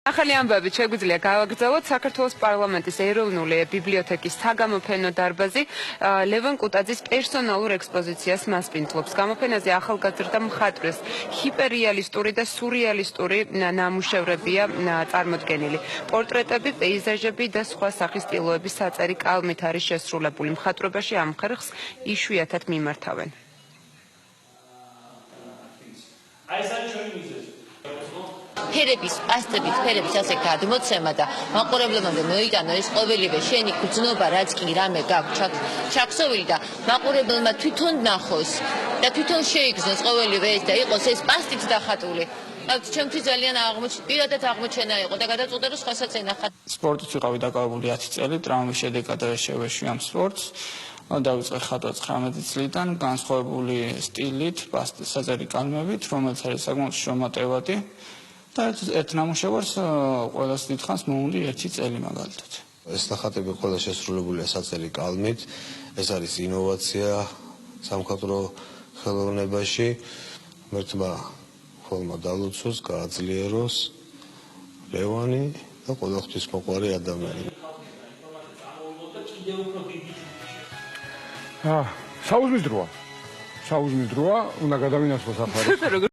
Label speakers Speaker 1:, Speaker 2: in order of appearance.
Speaker 1: ახალი ამბავით შეგვიძლია გავაგრძელოთ საქართველოს პარლამენტის ეროვნული ბიბლიოთეკის საგამოფენო დარბაზი ლევან კუტაძის პერსონალურ ექსპოზიციას მასპინძლობს. გამოფენაზე ახალგაზრდა მხატვრის ჰიპერრეალისტური და სურეალისტური ნამუშევრებია წარმოდგენილი. პორტრეტები, პეიზაჟები და სხვა სახის სტილოები საწერი კალმით არის შესრულებული. მხატვრობაში ამ ხერხს იშვიათად მიმართავენ.
Speaker 2: ფერების, პასტების, ფერების ასე გადმოცემა და მაყურებლებამდე მოიტანა ეს ყოველივე შენი გრძნობა, რაც კი რამე გაქვს ჩაქსოვილი და მაყურებელმა თვითონ ნახოს და თვითონ შეიგრძნოს ყოველივე ეს და იყოს ეს პასტით დახატული. ჩემთვის ძალიან პირადად აღმოჩენა იყო და გადაწყვიტე რომ სხვასაც ენახა.
Speaker 3: სპორტით ვიყავი დაკავებული 10 წელი, ტრამვის შედეგად შევეშვი ამ სპორტს. დავიწყე ხატვა 19 წლიდან, განსხვავებული სტილით, საზარი კალმებით, რომელიც არის საკმაოდ შრომატევადი. და ერთ ნამუშევარს ყველას დიდხანს მოუნდი 1 წელი მაგალითად.
Speaker 4: ეს ნახატები ყველა შესრულებულია საწერი კალმით. ეს არის ინოვაცია სამხატვრო ხელოვნებაში. მერთმა ხოლმე დალოცოს, გააძლიეროს ლევანი და ყველა ღვთისმოყვარე ადამიანი.
Speaker 5: საუზმის დროა. უნდა გადავინაცვლოს ახლა.